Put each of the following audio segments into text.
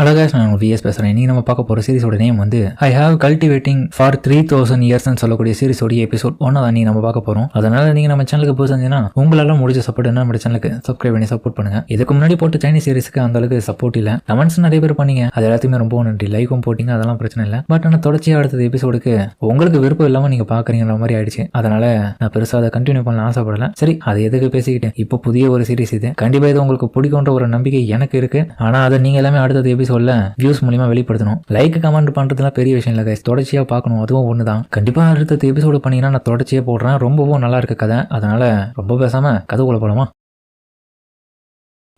அழகா நான் விஎஸ் பேசுகிறேன். நீ நம்ம பார்க்க போகிற சீரிஸோட நேம் வந்து ஐ ஹாவ் கல்டிவேட்டிங் ஃபார் 3000 இயர்ஸ்னு சொல்லக்கூடிய சீரிஸோடைய எபிசோட் 1 தான் நீ நம்ம பார்க்க போகிறோம். அதனால நீங்கள் நம்ம சேனலுக்கு போய் செஞ்சீங்கன்னா உங்களெல்லாம் முடிஞ்ச சப்போர்ட் என்ன நம்ம சேனலுக்கு சப்ஸ்கிரைப் பண்ணி சப்போர்ட் பண்ணுங்க. இதுக்கு முன்னாடி போட்டு சைனீஸ் சீரிஸுக்கு அந்த அளவுக்கு சப்போர்ட் இல்லை. கமெண்ட்ஸ் நிறைய பேர் பண்ணீங்க, அது எல்லாத்தையுமே ரொம்ப நன்றி. லைக்கும் போட்டிங்க, அதெல்லாம் பிரச்சனை இல்லை. பட் ஆனால் தொடர்ச்சியாக அடுத்தது எபிசோடுக்கு உங்களுக்கு விருப்பம் இல்லாமல் நீங்கள் பார்க்குறீங்கிற மாதிரி ஆயிடுச்சு. அதனால நான் பெருசாக அதை கண்டினியூ பண்ண ஆசைப்படல. சரி, அது எதுக்கு பேசிக்கிட்டேன். இப்போ புதிய ஒரு சீரிஸ் இது. கண்டிப்பாக இது உங்களுக்கு பிடிக்குன்ற ஒரு நம்பிக்கை எனக்கு இருக்கு. ஆனால் அதை நீங்கள் எல்லாமே அடுத்தது எபிசோட்ல வியூஸ் மூலமா வெளிப்படுத்தணும். லைக் கமெண்ட் பண்றதுலாம் பெரிய விஷயம் இல்லை கைஸ், தொடர்ச்சியா பார்க்கணும், அதுவும் ஒண்ணுதான். கண்டிப்பா அடுத்த எபிசோடு பண்ணீங்கன்னா நான் தொடர்ச்சியா போடுறேன். ரொம்பவும் நல்லா இருக்கு கதை, அதனால ரொம்ப பேசாம கதைக்குள்ள போலாமா.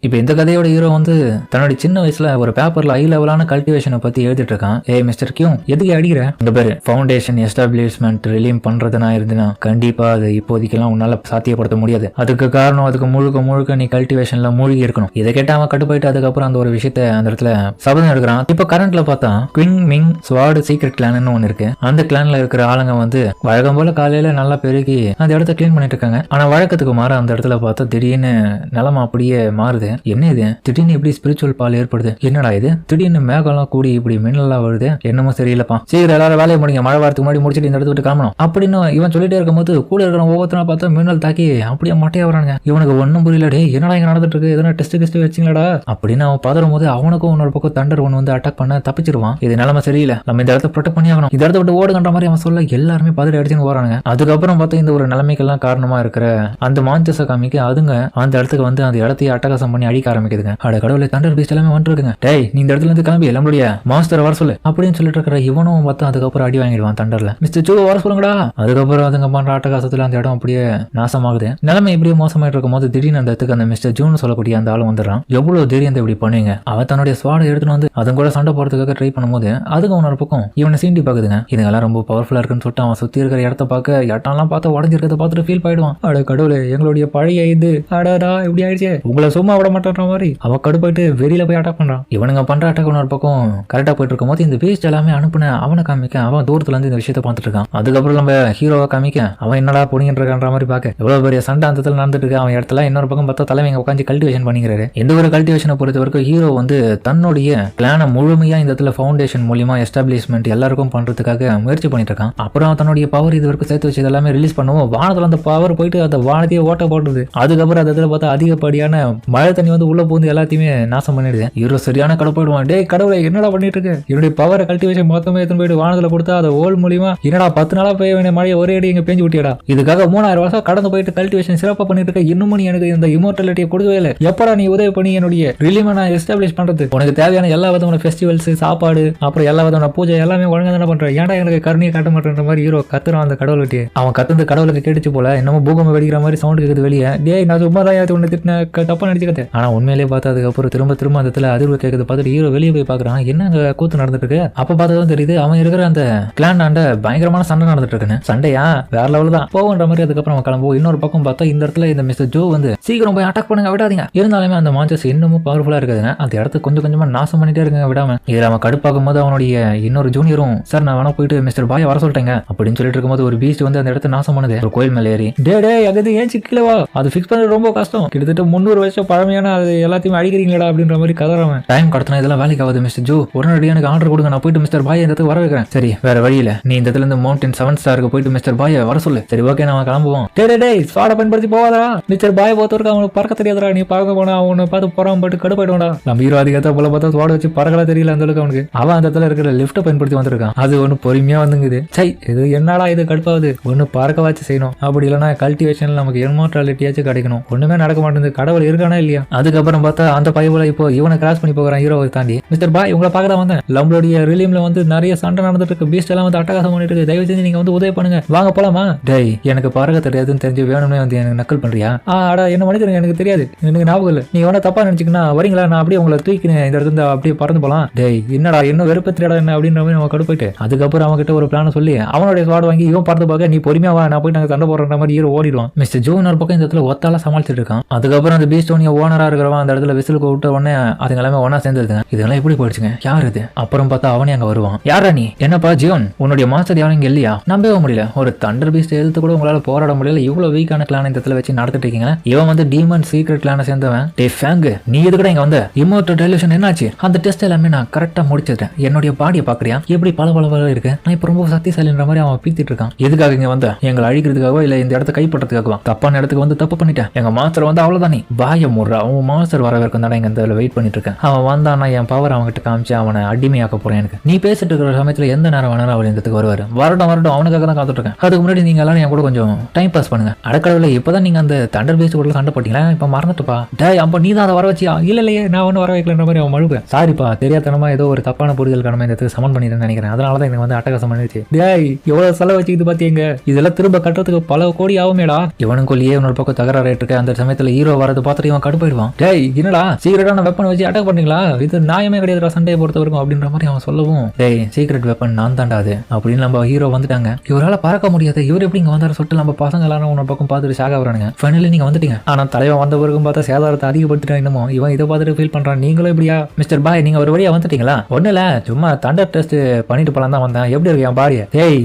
இப்போ இந்த கதையோட ஹீரோ வந்து தன்னுடைய சின்ன வயசுல ஒரு பேப்பர்ல ஹை லெவலான கல்டிவேஷனை பத்தி எழுதிட்டு இருக்கான். மிஸ்டர் கியூ, எதுக்கு அடிக்கிற? இந்த பேரு ஃபவுண்டேஷன் எஸ்டாப்ளிஷ்மெண்ட் ரிலீம் பண்றதுனா இருந்துன்னா கண்டிப்பா அது இப்போதைக்கெல்லாம் உன்னால சாத்தியப்படுத்த முடியாது. அதுக்கு காரணம் அதுக்கு முழுக்க நீ கல்டிவேஷன்ல மூழ்கி இருக்கணும். இதை கேட்ட அவன் கட்டுப்போயிட்டு அதுக்கப்புறம் அந்த ஒரு விஷயத்த அந்த இடத்துல சபதம் எடுக்கிறான். இப்போ கரண்ட்ல பார்த்தா குவிங் மிங் ஸ்வார்டு சீக்ரெட் கிளான்னு ஒன்று இருக்கு. அந்த கிளான்ல இருக்கிற ஆளுங்க வந்து வழக்கம் போல காலையில நல்லா பெருகி அந்த இடத்த கிளீன் பண்ணிட்டு இருக்காங்க. ஆனா வழக்கத்துக்கு மாற அந்த இடத்துல பார்த்தா திடீர்னு நிலைமை அப்படியே மாறுது. என்ன இது, திடீர்னு இப்படி ஸ்பிரிச்சுவல் பால் ஏற்படுது? என்னடா இது, திடீர்னு மேகம்லாம் கூடி இப்படி மின்னலாம் வருது, என்னமோ சரியில்லப்பா. சீக்கிரம் எல்லாரும் வேலையை முடிங்க, மழை வரதுக்கு முன்னாடி முடிச்சுட்டு இந்த இடத்த விட்டு கிளம்பணும் அப்படின்னு இவன் சொல்லிட்டே இருக்கும்போது கூட இருக்கிற ஒவ்வொருத்தரும் பார்த்தா மின்னல் தாக்கி அப்படியே மட்டையா வரானுங்க. இவனுக்கு ஒன்னும் புரியல. டே, என்னடா இங்க நடந்துட்டு இருக்கு, எதனா டெஸ்ட் வச்சிங்களா அப்படின்னு அவன் பதறும் போது அவனுக்கும் இன்னொரு பக்கம் தண்டர் ஒன்று வந்து அட்டாக் பண்ண தப்பிச்சிருவான். இது நிலைமை சரியில்லை, நம்ம இந்த இடத்த ப்ரொடெக்ட் பண்ணி ஆகணும், இந்த இடத்த விட்டு ஓடுகின்ற மாதிரி அவன் சொல்ல எல்லாருமே பதறி அடிச்சுன்னு போறானுங்க. அதுக்கப்புறம் பார்த்தா இந்த ஒரு நிலைமைக்கெல்லாம் காரணமா இருக்கிற அந்த மான்சஸை காமிக்க அதுங்க அந்த இடத்துக்கு வந்து அந்த இடத்தையே அட்டகாசம் பண்ணி அடிக்க ஆரம்பிக்குதுங்க. அட கடவுளே, தண்டர் பீஸ்ட் எல்லாமே வந்துருக்குங்க. டேய், நீ இந்த இடத்துல இருந்து கிளம்பி நம்மளுடைய மாஸ்டர் வர சொல்லு அப்படின்னு சொல்லிட்டு இருக்கிற இவனும் பார்த்தா அதுக்கப்புறம் அடி வாங்கிடுவான் தண்டர்ல. மிஸ்டர் ஜோ வர சொல்லுங்கடா. அதுக்கப்புறம் அதுங்க பண்ற அட்டகாசத்துல அந்த இடம் அப்படியே நாசமாகுது. நிலைமை இப்படியே மோசமாயிட்டு இருக்கும் போது திடீர்னு அந்த இடத்துக்கு அந்த மிஸ்டர் ஜூன் சொல்லக்கூடிய அந்த ஆள் வந்துடுறான். எவ்வளவு தைரியம் இப்படி பண்ணுவீங்க? அவன் தன்னுடைய ஸ்வாடை எடுத்துன்னு வந்து அதன் கூட சண்டை போறதுக்காக ட்ரை பண்ணும்போது அதுக்கு அவனோட பக்கம் இவனை சீண்டி பாக்குதுங்க. இதுங்கெல்லாம் ரொம்ப பவர்ஃபுல்லா இருக்குன்னு சொல்லிட்டு அவன் சுத்தி இருக்கிற இடத்த பார்க்க இடம்லாம் பார்த்து உடஞ்சிருக்கிறத பார்த்துட்டு ஃபீல் பண்ணிடுவான். அட கடவுளே, எங்களுடைய பழைய இது அடடா இப்படி ஆயிடுச்சு, உங்களை சும்மா விட மாட்டேன்ற மாதிரி அவ கடுப்பாயிட்டு வெளியில போய் அட்டாக் பண்றான். இவனுங்க பண்ற அட்டாக் ஒரு பக்கம் கரெக்டா போயிட்டு இருக்கும் போது இந்த வேஸ்ட் எல்லாமே அனுப்புன அவனை காமிக்க அவன் தூரத்துல இருந்து இந்த விஷயத்த பார்த்துட்டு இருக்கான். அதுக்கப்புறம் நம்ம ஹீரோவை காமிக்க அவன் என்னடா பொடிங்கிட்டு இருக்கான்ற மாதிரி பார்க்க எவ்வளவு பெரிய சண்டை அந்த நடந்துட்டு இருக்கு. அவன் இடத்துல இன்னொரு பக்கம் பார்த்தா தலைவங்க உட்காந்து கல்டிவேஷன் பண்ணிக்கிறாரு. எந்த ஒரு கல்டிவேஷனை பொறுத்த வரைக்கும் ஹீரோ வந்து தன்னுடைய பிளானை முழுமையா இந்த இடத்துல ஃபவுண்டேஷன் மூலியமா எஸ்டாப்ளிஷ்மெண்ட் எல்லாருக்கும் பண்றதுக்காக முயற்சி பண்ணிட்டு இருக்கான். அப்புறம் தன்னுடைய பவர் இது வரைக்கும் சேர்த்து வச்சு எல்லாமே ரிலீஸ் பண்ணுவோம். வானத்துல அந்த பவர் போயிட்டு அந்த வானத்தையே ஓட்ட போடுறது. அதுக்கப்புறம் அந்த இடத்துல பார்த்தா அதிகப்படியான மழை தண்ணி வந்து உள்ள பூந்து எல்லாத்தையுமே நாசம் பண்ணிடுது. ஹீரோ சரியான கடப்பாடுவான். டே கடவுளை, என்னடா பண்ணிட்டு இருக்கு? என்னுடைய பவர் கல்டிவேஷன் மொத்தமே எடுத்து போயிட்டு வானத்துல கொடுத்தா அதை ஓல் மூலியமா என்னடா 10 நாளா போய் வேண்டிய மழையை ஒரே அடி இங்க பேஞ்சு விட்டியடா. இதுக்காக 3000 வருஷம் கடந்து போயிட்டு கல்டிவேஷன் சிறப்பா பண்ணிட்டு இருக்க. இன்னும் நீ எனக்கு இந்த இமோர்டாலிட்டியை கொடுக்கவே இல்லை. எப்படா நீ உதவி பண்ணி என்னுடைய ரிலீமை நான் எஸ்டாப்ளிஷ் பண்றது? உனக்கு தேவையான எல்லா விதமான ஃபெஸ்டிவல்ஸ், சாப்பாடு, அப்புறம் எல்லா விதமான பூஜை எல்லாமே ஒழுங்கா தானே பண்ற. ஏன்டா எனக்கு கருணையை காட்ட மாட்டேன்ற மாதிரி ஹீரோ கத்துறான் அந்த கடவுள்கிட்ட. அவன் கத்துந்து கடவுளுக்கு கேட்டுச்சு போல, என்னமோ பூகம்பம் வெடிக்கிற மாதிரி சவுண்ட் கேக்குது வெளியே. டே, நான் சும்மா தான் ஒன்னு திட்டின தப்பா நடிச்சுக்கத்தேன். ஆனா உண்மையிலேயே பார்த்தா அதுக்கப்புறம் திரும்ப அந்த இடத்துல அதிர்வு கேட்குது பார்த்துட்டு ஹீரோ வெளியே போய் பார்க்குறான். என்னங்க கூத்து நடந்துட்டு இருக்கு? அப்ப பார்த்ததும் தெரியுது அவன் இருக்கிற அந்த கிளான் ஆண்ட பயங்கரமான சண்டை நடந்துட்டு இருக்குன்னு. சண்டையா வேற லெவல் தான் போகுன்ற மாதிரி. அதுக்கப்புறம் அவன் கிளம்புவோம். இன்னொரு பக்கம் பார்த்தா இந்த இடத்துல இந்த மிஸ்டர் ஜோ வந்து சீக்கிரம் போய் அட்டாக் பண்ணுங்க, விடாதீங்க. இருந்தாலுமே அந்த மான்சஸ் இன்னமும் பவர்ஃபுல்லா இருக்குதுங்க. அந்த இடத்த கொஞ்சமா நாசம் பண்ணிட்டே இருக்குங்க விடாம. இதில் அவன் கடுப்பாக்கும் போது அவனுடைய இன்னொரு ஜூனியரும் சார் நான் வேணா போயிட்டு மிஸ்டர் பாய் வர சொல்லிட்டேங்க அப்படின்னு சொல்லிட்டு இருக்கும்போது ஒரு பீஸ்ட் வந்து அந்த இடத்த நாசம் பண்ணுது. ஒரு கோயில் மேலே ஏறி டே அகது ஏன் சிக்கலவா, அது ஃபிக்ஸ் பண்ணது ரொம்ப கஷ்டம், கிட்டத்தட்ட 300 வருஷம் பழமையான அது எல்லாத்தையுமே அடிக்கிறீங்களா அப்படின்ற மாதிரி கதறாம. டைம் கடத்தினா இதெல்லாம் வேலைக்கு ஆகுது மிஸ்டர் ஜோ, உடனடியாக எனக்கு ஆர்டர் கொடுங்க, நான் போயிட்டு மிஸ்டர் பாய் இந்த இடத்துக்கு வர வைக்கிறேன். சரி, வேற வழியில நீ இந்த இடத்துல இருந்து மவுண்டன் 7 ஸ்டாருக்கு போயிட்டு மிஸ்டர் பாய் வர சொல்லு. சரி ஓகே, நான் கிளம்புவோம். டே ஸ்வாட பயன்படுத்தி போவாதா? மிஸ்டர் பாய் பொறுத்தவரைக்கும் அவனுக்கு பறக்க தெரியாதா? நீ பார்க்க போனா அவனை பார்த்து போறான் போட்டு கடுப்பாயிடுவாடா. நம்ம ஹீரோ அதிகத்தை போல பார்த்தா ஸ்வாட வச்சு பறக்கலாம் தெரியல அந்த அளவுக்கு அவனுக்கு. அவன் அந்த இடத்துல இருக்கிற லிப்ட பயன்படுத்தி வந்திருக்கான். அது ஒண்ணு பொறுமையா வந்துங்குது. சை, இது என்னடா இது கடுப்பாவது, ஒண்ணு பறக்க வச்சு செய்யணும். அப்படி இல்லைன்னா கல்டிவேஷன்ல நமக்கு இம்மோர்டாலிட்டியாச்சும் கிடைக்கணும். ஒண்ணுமே நடக்க மாட்டேங்குது. கடவுள் இருக்கானா இல்லையா? அதுக்கப்புறம் பார்த்தா அந்த பையன் இப்போ இவனை கிராஸ் பண்ணி போகிறான் ஹீரோவை தாண்டி. மிஸ்டர் பாய், உங்களை பார்க்க தான் வந்தேன். நம்மளுடைய ரிலீம்ல வந்து நிறைய சண்டை நடந்துட்டு இருக்கு. பீஸ்ட் எல்லாம் வந்து அட்டகாசம் பண்ணிட்டு இருக்கு. தயவு செஞ்சு நீங்க வந்து உதவி பண்ணுங்க, வாங்க போலாமா? டேய், எனக்கு பறக்க தெரியாதுன்னு தெரிஞ்சு வேணும்னே வந்து எனக்கு நக்கல் பண்றியா? ஆடா, என்ன மனிதனுங்க, எனக்கு தெரியாது, எனக்கு ஞாபகம் இல்லை. நீ வேணா தப்பா நினைச்சுக்கனா வரீங்களா? நான் அப்படியே உங்களை தூக்கினேன் இந்த இடத்துல அப்படியே பறந்து போலாம். டேய், என்னடா என்ன வெறுப்பத்திரடா என்ன அப்படின்ற மாதிரி நம்ம கடுப்பாயிட்டு அதுக்கப்புறம் அவன் கிட்ட ஒரு பிளான சொல்லி அவனுடைய ஸ்வாட் வாங்கி இவன் பறந்து பார்க்க நீ பொறுமையா வா, நான் போய் நாங்க சண்டை போடுற மாதிரி ஹீரோ ஓடிடுவான். மிஸ்டர் ஜோ ஒரு பக்கம் இந்த இடத்துல ஒத்தால சமாளிச்சுட்டு இருக்கான். அதுக்கப்புறம் அந்த பீஸ்ட் ஓன ஓனரா இருக்கிறவன் அந்த இடத்துல விசிலுக்கு விட்ட உடனே அதுங்க எல்லாமே ஒன்னா சேர்ந்துருதுங்க. இதெல்லாம் எப்படி போயிடுச்சுங்க, யார் இது? அப்புறம் பார்த்தா அவனே அங்க வருவான். யாரா நீ? என்னப்பா ஜியோன், உன்னுடைய மாஸ்டர் யாரும் இங்க இல்லையா? நம்பவே முடியல, ஒரு தண்டர் பீஸ்ட் எதிர்த்து கூட உங்களால போராட முடியல, இவ்வளவு வீக்கான கிளான் இந்த இடத்துல வச்சு நடத்திட்டு இருக்கீங்க. இவன் வந்து டீமன் சீக்ரெட் கிளானை சேர்ந்தவன். டே ஃபேங்கு, நீ எது கூட இங்க வந்த? இம்மோர்டல் டெலிவிஷன் என்னாச்சு? அந்த டெஸ்ட் எல்லாமே நான் கரெக்டா முடிச்சிட்டேன். என்னுடைய பாடியை பாக்குறியா, எப்படி பல இருக்கு? நான் இப்ப ரொம்ப சக்திசாலின்ற மாதிரி அவன் பீத்திட்டு இருக்கான். எதுக்காக இங்க வந்த? எங்களை அழிக்கிறதுக்காகவோ இல்ல இந்த இடத்த கைப்பற்றதுக்காகவா? தப்பான இடத்துக்கு வந்து தப்பு பண்ணிட்டேன். எங்க மாஸ்டர் வந்து அவ்வளவுதான். நீ பாய முடுறா, அவன் மாஸ்டர் வர வரைக்கும் தான் இங்க இந்த வெயிட் பண்ணிட்டு இருக்கேன். அவன் வந்தானா என் பவர் அவன்கிட்ட காமிச்சு அவனை அடிமையாக்க போறேன். எனக்கு நீ பேசிட்டு இருக்கிற சமயத்துல எந்த நேரம் வேணாலும் அவள் இந்த இடத்துக்கு வருவாரு. வரட்டும் அவனுக்காக தான் காத்துட்டு இருக்கேன். அதுக்கு முன்னாடி நீங்க எல்லாரும் என் கூட கொஞ்சம் டைம் பாஸ் பண்ணுங்க. அடக்கடவுல இப்பதான் நீங்க அந்த தண்டர் பேஸ் கூட சண்டை போட்டீங்களா? இப்ப மறந்துட்டுப்பா. டேய், அப்ப நீ தான் அதை வர வச்சியா? இல்லையே, நான் ஒன்னும் வர வைக்கலன்ற மாதிரி அவன் மழுப்பேன். சாரிப்பா, தெரியாதனமா ஏதோ ஒரு தப்பான புரிதல் கடமை இந்த இடத்துக்கு சமன் பண்ணிட்டேன்னு நினைக்கிறேன். அதனாலதான் எனக்கு வந்து அட்டகாசம் பண்ணிடுச்சு. டேய், எவ்வளவு செலவு வச்சுக்கிது பாத்தீங்க, இதெல்லாம் திரும்ப கட்டுறதுக்கு பல கோடி ஆகுமேடா. இவனுக்குள்ளேயே இன்னொரு பக்கம் தகராறு இருக்கு. அந்த சமயத்துல ஹீரோ வரது பார்த்துட்டு இவன் கடுப்பாயிடுவான். டேய், என்னடா சீக்கிரட்டான வெப்பன் வச்சு அட்டாக் பண்ணீங்களா? இது நியாயமே கிடையாது சண்டையை பொறுத்த வரைக்கும் அப்படின்ற மாதிரி அவன் சொல்லவும், டேய் சீக்ரெட் வெப்பன் நான் தாண்டா அது அப்படின்னு நம்ம ஹீரோ வந்துட்டாங்க. இவரால பறக்க முடியாது, இவர் எப்படி இங்க வந்தாரு சொல்லிட்டு நம்ம பசங்க எல்லாரும் உன்ன பக்கம் பார்த்துட்டு ஷாக் ஆகுறானுங்க. ஃபைனலி நீங்க வந்துட்டீங்க. ஆனா தலைவன் வந்த பிறகும் பார்த்தா சேதாரத்தை அதிகப்படுத்திட்டா. இன்னமும் இவன் இதை பார்த்துட்டு ஃபீல் பண்றான். நீங்களும் இப்படியா மிஸ்டர் பாய், நீங்க ஒரு வழியா வந்துட்டீங்களா? ஒண்ணு இல்ல, சும்மா தண்டர் டெஸ்ட் பண்ணிட்டு போலாம் தான் வந்தேன். எப்படி இருக்கு என் பாடிய? டேய்,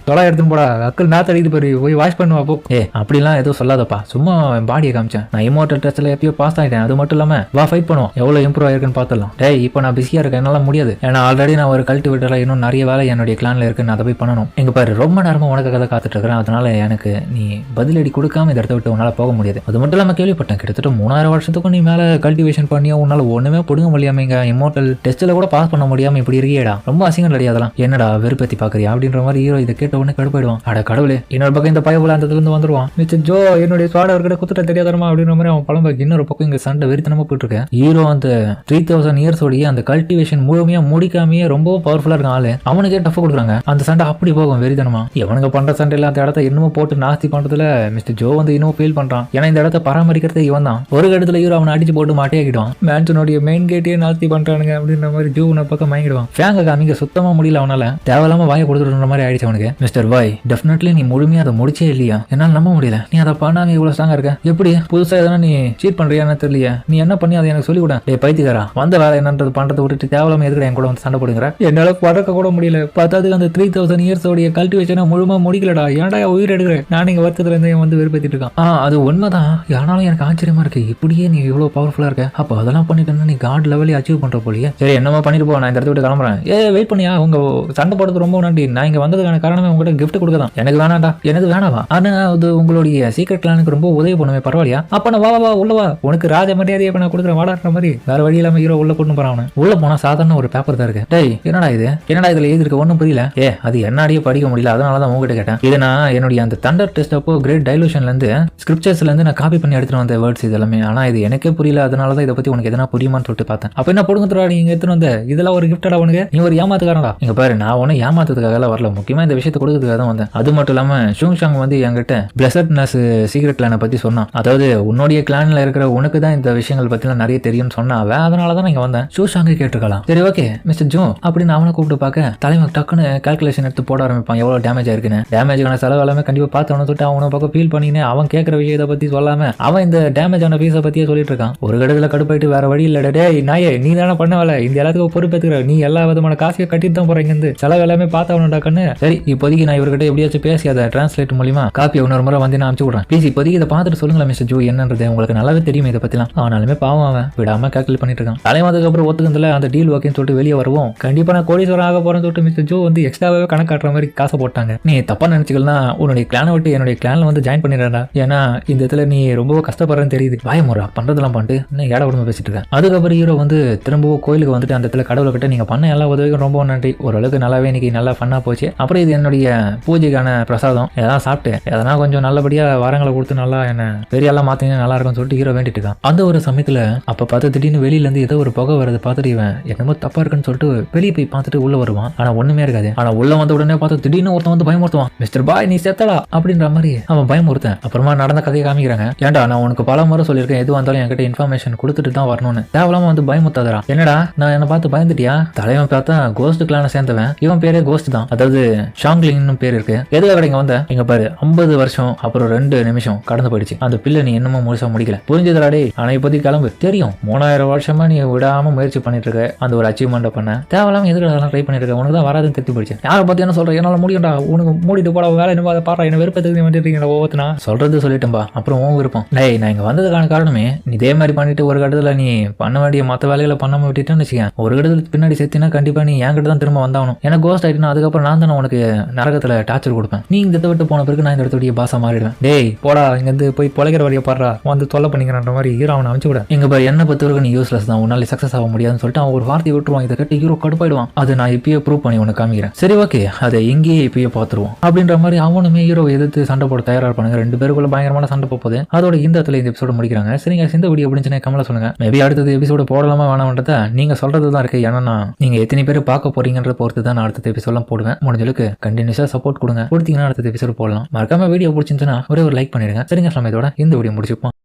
தொலை எடுத்துன்னு போடா, அக்கல் நாத்து அடிக்குது பாரு, போய் வாஷ் பண்ணுவா போ. அப்படிலாம் எதுவும் சொல்லாதப்பா, சும்மா பாடியை காமிச்சேன். நான் இமோர்டல் டெஸ்ட்ல எப்பயோ பாஸ் ஆயிட்டேன். அது மட்டும் இல்லாம வா ஃபைட் பண்ணுவோம், எவ்வளவு இம்ப்ரூவ் ஆயிருக்குன்னு பார்த்தலாம். டேய், இப்போ நான் பிஸியா இருக்கேன், என்னால முடியாது. ஏன்னா ஆல்ரெடி நான் ஒரு கல்டிவேட்டர்ல இன்னும் நிறைய வேலை என்னுடைய கிளான்ல இருக்கு, நான் அதை போய் பண்ணணும். எங்க பாரு, ரொம்ப நேரமா உனக்கு கதை காத்துட்டு இருக்கிறேன். அதனால எனக்கு நீ பதிலடி கொடுக்காம இந்த இடத்த விட்டு உன்னால போக முடியாது. அது மட்டும் இல்லாம கேள்விப்பட்டேன், கிட்டத்தட்ட 3000 வருஷத்துக்கும் நீ மேல கல்டிவேஷன் பண்ணியா உன்னால ஒண்ணுமே பிடுங்க முடியாமங்க, இமோர்டல் டெஸ்ட்ல கூட பாஸ் பண்ண முடியாம இப்படி இருக்கியேடா, ரொம்ப அசிங்கம் கிடையாது. அதெல்லாம் என்னடா வெறுப்பத்தி பாக்குறியா அப்படின்ற மாதிரி ஹீரோ இதை கேட்ட உடனே கடுப்பாயிடுவான். அட கடவுளே, இன்னொரு பக்கம் இந்த பயபுல அந்த இருந்து வந்துருவான். மிஸ்டர் ஜோ, என்னுடைய சுவாட அவர்கிட்ட குத்துட்ட தெரியாதரமா அப்படின்ற மாதிரி அவன் பழம்பாக்கி இன்னொரு பக்கம் இங்க சண்டை வெறித்தனமா போயிட்டு இருக்கேன். ஹீரோ அந்த 3000 இயர்ஸோடைய அந்த கல்டிவேஷன் முழுமையா முடிக்காமையே ரொம்ப பவர்ஃபுல்லா இருக்கான் ஆளு. அவனுக்கே டஃப் கொடுக்குறாங்க. அந்த சண்டை அப்படி போகும் வெறித்தனமா. எவனுங்க பண்ற சண்டையில அந்த இடத்த இன்னமும் போட்டு நாஸ்தி பண்றதுல மிஸ்டர் ஜோ வந்து இன்னும் ஃபீல் பண்றான். ஏன்னா இந்த இடத்த பராமரிக்கிறதே இவன் தான். ஒரு இடத்துல ஹீரோ அவனை அடிச்சு போட்டு மாட்டியாக்கிடுவான். மேன்சனுடைய மெயின் கேட்டே நாஸ்தி பண்றானுங்க அப்படின்ற மாதிரி ஜோ உன பக்கம் வாங்கிடுவான். ஃபேங்க காமிக்க சுத்தமா முடியல அவனால. தேவையில்லாம வாயை கொடுத்துட்டு மாதிரி ஆயிடுச்சு அவனுக்கு. மிஸ்டர் பாய், டெஃபினெட்லி நீ முழுமையா அதை முடிச்சே இல்லையா? என்னால நம்ப முடியல, நீ அதை பண்ணாம இவ்வளவு ஸ்ட்ராங்கா இருக்க. எப்படி புதுசா எதனா நீ சீட் பண்றியான்னு தெரியலையா? நீ என்ன பண்ணி அதை எனக்கு சொல்லி கூட. டேய் பைத்தியக்காரா, வந்த வேலை என்னன்றது பண்றதை விட்டுட்டு தேவையில்லாம எதுக்கு என் கூட வந்து சண்டை போடுங்கிற? என்னால பழக்க கூட முடியல. பார்த்தாதுக்கு அந்த 3000 இயர்ஸோடைய கல்டிவேஷனை முழுமா முடிக்கலடா. ஏன்டா உயிர் எடுக்கிறேன்? நான் இங்க வருத்தத்துல இருந்து வந்து வெறுப்பேத்திட்டு இருக்கான். அது உண்மைதான். ஆனாலும் எனக்கு ஆச்சரியமா இருக்கு, இப்படியே நீ இவ்வளவு பவர்ஃபுல்லா இருக்க. அப்போ அதெல்லாம் பண்ணிட்டு நீ காட் லெவலே அச்சீவ் பண்ற போலியே. சரி, என்னமா பண்ணிட்டு போ, நான் இந்த இடத்த விட்டு கிளம்புறேன். வெயிட் பண்ணியா, உங்க சண்டை போடுறது ரொம்ப நன்றி. நான் இங்க வந்ததுக்கான காரணமே உங்ககிட்ட கிஃப்ட் கொடுக்கதான். எனக்கு வேணாண்டா, எனக்கு வேணாவா? ஆனா அது உங்களுடைய சீக்ரெட் கிளானுக்கு ரொம்ப உதவி பண்ணுவேன், பரவாயில்லையா? அப்ப நான் வா உள்ளவா, உனக்கு ராஜ மரியாதையை நான் கொடுக்குறேன் வாடாடுற மாதிரி. வேற வழி இல்லாம ஹீரோ உள்ள கொண்டு போறான். உள்ள போனா சாதாரண ஒரு பேப்பர் தான் இருக்கு. டேய், என்னடா இது? என்னடா இதுல எழுதி இருக்க? ஒன்னும் புரியல. அது என்னாடியே படிக்க முடியல, அதனாலதான் உங்ககிட்ட கேட்டேன். இது நான் என்னுடைய அந்த தண்டர் டெஸ்ட் அப்போ கிரேட் டைலூஷன்ல இருந்து ஸ்கிரிப்சர்ஸ்ல இருந்து நான் காப்பி பண்ணி எடுத்துட்டு வந்த வேர்ட்ஸ் இதெல்லாமே. ஆனா இது எனக்கே புரியல, அதனாலதான் இதை பத்தி உனக்கு எதனா புரியுமான்னு சொல்லிட்டு பார்த்தேன். அப்ப என்ன போடுங்க நீங்க எடுத்துட்டு வந்த இதெல்லாம் ஒரு கிஃப்டடா உனக்கு? நீ ஒரு ஏமாத்துக்காரடா. இங்க பாரு, நான் ஒன்னும் ஏமாத்துறதுக்காக வரல, முக்கியமா இந்த விஷயத்தை கொடுக்கறதுக்காக தான் வந்தேன். அது மட்டும் இல்லாம ஷூங்ஷாங் வந்து என்கிட்ட பிளஸட்னஸ் சீக்ரெட் கிளானை பத்தி சொன்னான். அதாவது உன்னுடைய கிளான்ல இருக்கிற உனக்கு தான் இந்த விஷயங்கள் பத்திலாம் நிறைய தெரியும்னு சொன்னாவ. அதனாலதான் இங்க வந்தேன். ஷூங்ஷாங்க கேட்டிருக்கலாம். சரி, ஓகே மிஸ்டர் ஜோ அப்படின்னு அவனை கூப்பிட்டு பார்க்க தலைமை டக்குன்னு கால்குலேஷன் எடுத்து போட ஆரம்பிப்பான், எவ்வளவு டேமேஜ் ஆயிருக்குன்னு. டேமேஜான செலவு எல்லாமே கண்டிப்பா பார்த்து அவனை தொட்டு அவனை பக்கம் ஃபீல் பண்ணினே அவன் கேட்கற விஷயத்தை பத்தி சொல்லாம அவன் இந்த டேமேஜ் ஆன பீஸை பத்தியே சொல்லிட்டு இருக்கான். ஒரு கடத்துல கடுப்பாயிட்டு வேற வழி இல்ல. டேய் நாயே, நீ தானே பண்ண வேலை, இந்த எல்லாத்துக்கும் பொறுப்பேற்றுக்கிற, நீ எல்லா விதமான காசையும் கட்டிட்டு தான் போறீங்க. இருந்து செலவு எல்லாமே பார்த்தவனடா கண்ணு. சரி, இப்போதைக்கு நான் இவர்கிட்ட எப்படியாச்சும் பேசி அதை டிரான்ஸ்லேட் மூலியமா காப்பி இன்னொரு முறை வந்து நான் அனுப்பிச்சு விடுறேன். ப்ளீஸ் இப்போதைக்கு இதை பார்த்துட்டு சொல்லுங்களேன் மிஸ்டர் ஜோ, என்னன்றது உங்களுக்கு நல்லாவே தெரியும் இதை பத்திலாம். ஆனாலுமே பாவம் அவன் விடாம கால்குலேட் பண்ணிட்டு இருக்கான். தலைமாதத்துக்கு அப்புறம் ஒத்துக்கிறதுல அந்த டீல் ஓகேன்னு சொல்லிட்டு வெளியே வருவோம். கண்டிப்பா நான் கோடீஸ்வரன் ஆக போறேன்னு சொல்லிட்டு மிஸ்டர் ஜோ வந்து எக்ஸ்ட்ராவே கணக்காட்டுற மாதிரி காசை போட்டாங்க. நீ தப்பா நினைச்சுக்கலாம், உன்னுடைய கிளானை விட்டு என்னுடைய கிளான்ல வந்து ஜாயின் பண்ணிடுறா. ஏன்னா இந்த இடத்துல நீ ரொம்ப கஷ்டப்படுறேன்னு தெரியுது. பயமுறா பண்றதெல்லாம் பண்ணிட்டு இன்னும் ஏட உடம்பு பேசிட்டு இருக்கேன். அதுக்கப்புறம் ஹீரோ வந்து திரும்பவும் கோயிலுக்கு வந்துட்டு அந்த இடத்துல கடவுளை கிட்ட நீங்க பண்ண எல்லா உதவிக்கும் ரொம்ப நன்றி, ஓரளவுக்கு நல்லாவே இன்னைக்கு நல்லா ஃபன்னா போச்சு. அப்புறம் இது என்னுடைய பூஜைக்கான பிரசாதம், எதாவது சாப்பிட்டு எதனா கொஞ்சம் நல்லபடியா வாரங்களை கொடுத்து நல்லா என்ன பெரிய எல்லாம் மாத்தீங்கன்னா நல்லா இருக்கும்னு சொல்லிட்டு ஹீரோ வேண்டிட்டு இருக்கான். அந்த ஒரு சமயத்துல அப்ப பார்த்து திடீர்னு வெளியில இருந்து ஏதோ ஒரு புகை வரது பார்த்துட்டு இவன் என்னமோ தப்பா இருக்குன்னு சொல்லிட்டு வெளியே போய் பார்த்துட்டு உள்ள வருவான். ஆனா ஒண்ணுமே இருக்காது. ஆனா உள்ள வந்த உடனே பார்த்து திடீர்னு ஒருத்தன் வந்து பயமுறுத்துவான். மிஸ்டர் பாய் நீ செத்தடா அப்படின்ற மாதிரி அவன் பயமுறுத்தேன். அப்புறமா நடந்த கதையை காமிக்கிறாங்க. ஏன்டா நான் உனக்கு பல முறை சொல்லியிருக்கேன், எது வந்தாலும் என்கிட்ட இன்ஃபர்மேஷன் கொடுத்துட்டு தான் வரணும்னு. தேவலாம வந்து பயமுத்தாதரா? என்னடா நான் என்ன பார்த்து பயந்துட்டியா? தலைவன் பார்த்தா கோஸ்ட் கிளான சேர்ந்தவன். இவன் பேரே கோஸ்ட் தான், அதாவது ஷாங்லிங்னு பேர் இருக்கு. எதுக்காக இங்க வந்த? இங்க பாரு 50 வருஷம் அப்புறம் 2 நிமிஷம் கடந்து போயிடுச்சு. அந்த பிள்ளை நீ என்னமோ முழுசா முடிக்கல. புரிஞ்சதுடா டேய் ஆனா இப்போதைக்கு கிளம்பு. தெரியும் 3000 வருஷமா நீ விடாம முயற்சி பண்ணிட்டு இருக்க அந்த ஒரு அச்சீவ்மெண்ட் பண்ண. தேவையில்லாம எதுக்கு அதெல்லாம் ட்ரை பண்ணிட்டு இருக்க? உனக்கு தான் வராதுன்னு தெரிஞ்சு போயிடுச்சு. யாரை பத்தி என்ன சொல்ற? என்னால முடியும்டா. உனக்கு மூடிட்டு போட வேலை என்ன பாடுறா, என்ன விருப்பத்துக்கு வந்துருக்கீங்க ஒவ்வொருத்தனா சொல்றது சொல்லிட்டேன்பா. அப்புறம் உன் விருப்பம். டேய் நான் இங்க வந்ததுக்கான காரணமே நீ இதே மாதிரி பண்ணிட்டு ஒரு கட்டத்துல நீ பண்ண வேண்டிய மத்த வேலைகளை பண்ணாம விட்டுட்டேன்னு வச்சுக்கேன். ஒரு கட்டத்துக்கு பின்னாடி சேர்த்தினா கண்டிப்பா நீ என்கிட்ட தான் திரும்ப வந்தாகணும். எனக்கு கோஸ்ட் ஆயிட்டுனா அதுக்கப்புறம் நான் தானே உனக்கு நரகத்துல டார்ச்சர் கொடுப்பேன். நீ இந்த இடத்த விட்டு போன பிறகு நான் இந்த இடத்துடைய பாசா மாறிடுவேன். டேய் போடா இங்க இருந்து போய் பொழைக்கிற வழியை பாடுறா, வந்து தொல்லை பண்ணிக்கிறன்ற மாதிரி ஹீரோ அவனை அனுப்பிச்சு விட. எங்க பாரு என்ன பத்திவருக்கு நீ யூஸ்லெஸ் தான், உன்னால சக்சஸ் ஆக முடியாதுன்னு சொல்லிட்டு அவன் ஒரு வார்த்தையை விட்டுருவான். இதை கட்டி ஹீரோ கடுப்பாயிடுவான். அது நான் இப்பயே ப்ரூவ் பண்ணி உனக்கு காமிக்கிறேன். சரி ஓகே அதை இங்கேயே இப்பயே பார்த்துருவோம் அப்படின்ற மாதிரி அவனுமே ஹீரோ எதிர்த்து சண்டை போட தயாரா இருப்பானுங்க. 2 பேருக்குள்ள பயங்கரமான சண்டை போகுது. அதோட இந்த இடத்துல இந்த எபிசோட முடிக்கிறாங்க. சரிங்க, இந்த வீடியோ எப்படின்னு கமெண்ட்ல சொல்லுங்க. மேபி அடுத்தது எபிசோட போடலாமா வேணாம்ன்றத நீங்க சொல்றது தான் இருக்கு. ஏன்னா நீங்க எத்தனை பேர் பார்க்க போறீங்கன்ற பொறுத்து தான் நான் அடுத்த எபிசோட்லாம் போடுவேன். முடிஞ்சளவுக்கு கண்டினியூஸா சப்போர்ட் கொடுங்க. கொடுத்தீங்கன்னா அடுத்த எபிசோட் போடலாம். மறக்காம வீடியோ பிடிச்சிருந்துச்சுன்னா ஒரே ஒரு லைக் பண்ணிடுங்க. சரிங்க, இதோட இந்த வீடியோ முடிச்சுப்போம்.